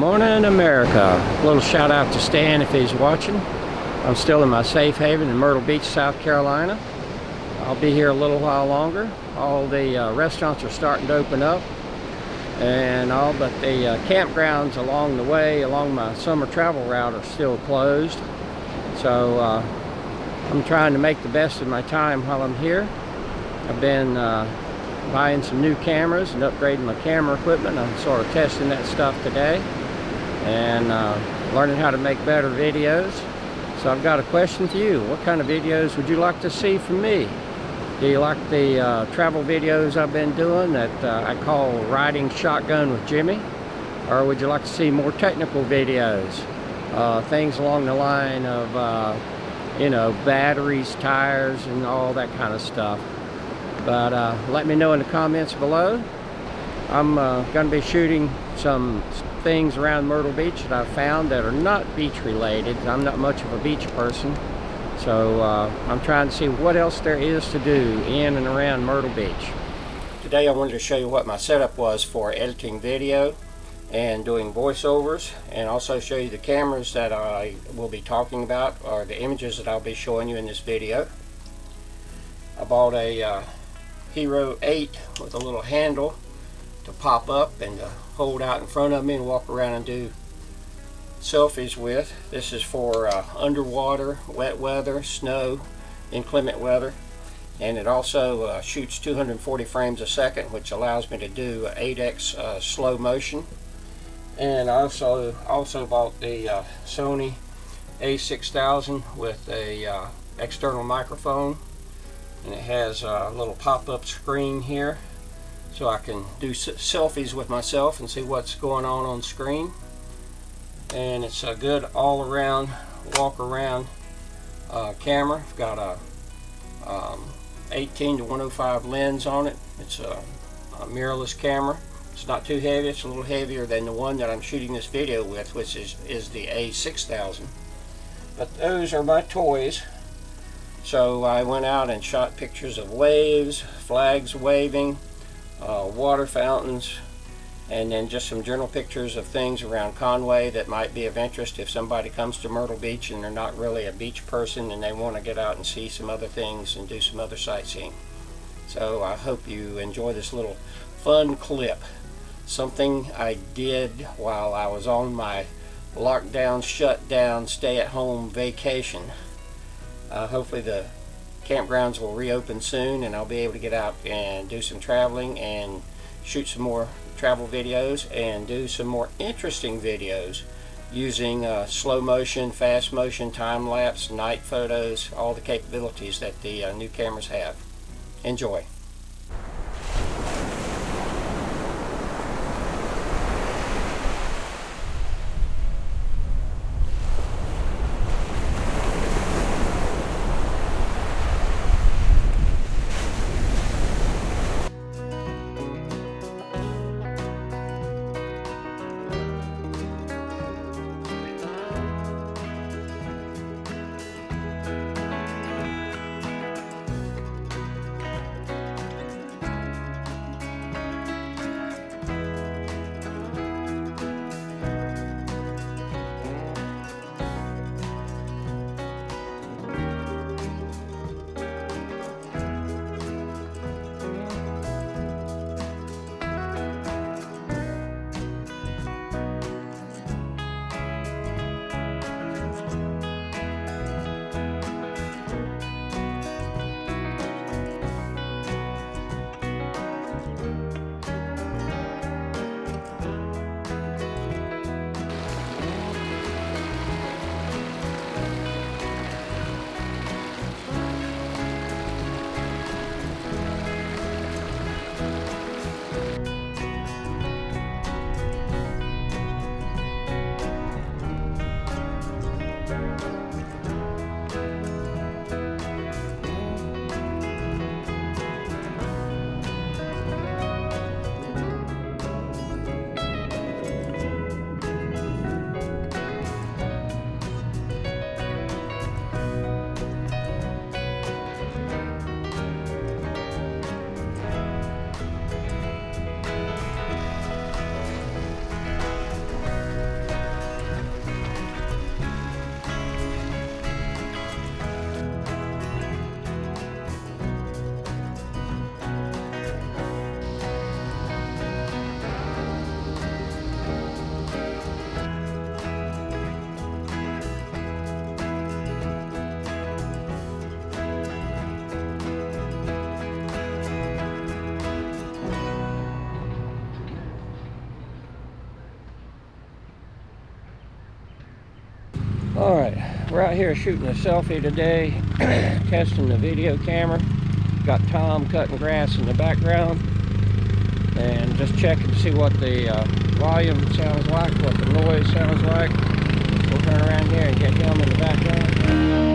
Morning, America. A little shout out to Stan if he's watching. I'm still in my safe haven in Myrtle Beach, South Carolina. I'll be here a little while longer. All the restaurants are starting to open up and all but the campgrounds along the way, along my summer travel route, are still closed. So I'm trying to make the best of my time while I'm here. I've been buying some new cameras and upgrading my camera equipment. I'm sort of testing that stuff today and learning how to make better videos. So I've got a question for you. What kind of videos would you like to see from me? Do you like the travel videos I've been doing that I call Riding Shotgun with Jimmy? Or would you like to see more technical videos? Things along the line of, you know, batteries, tires, and all that kind of stuff. But let me know in the comments below. I'm going to be shooting some things around Myrtle Beach that I've found that are not beach related. I'm not much of a beach person. So I'm trying to see what else there is to do in and around Myrtle Beach. Today I wanted to show you what my setup was for editing video and doing voiceovers, and also show you the cameras that I will be talking about, or the images that I'll be showing you in this video. I bought a Hero 8 with a little handle to pop up and to hold out in front of me and walk around and do selfies with. This is for underwater, wet weather, snow, inclement weather, and it also shoots 240 frames a second, which allows me to do 8x slow motion. And I also bought the Sony A6000 with a external microphone, and it has a little pop-up screen here so I can do selfies with myself and see what's going on screen. And it's a good all-around walk around camera. I've got a 18-105 lens on it. It's a mirrorless camera. It's not too heavy. It's a little heavier than the one that I'm shooting this video with, which is the A6000. But those are my toys. So I went out and shot pictures of waves, flags waving, water fountains, and then just some general pictures of things around Conway that might be of interest if somebody comes to Myrtle Beach and they're not really a beach person and they want to get out and see some other things and do some other sightseeing. So I hope you enjoy this little fun clip. Something I did while I was on my lockdown, shutdown, stay-at-home vacation. Hopefully the campgrounds will reopen soon and I'll be able to get out and do some traveling and shoot some more travel videos and do some more interesting videos using slow motion, fast motion, time-lapse, night photos, all the capabilities that the new cameras have. Enjoy. Alright, we're out here shooting a selfie today, testing the video camera. Got Tom cutting grass in the background, and just checking to see what the volume sounds like, what the noise sounds like. We'll turn around here and get him in the background.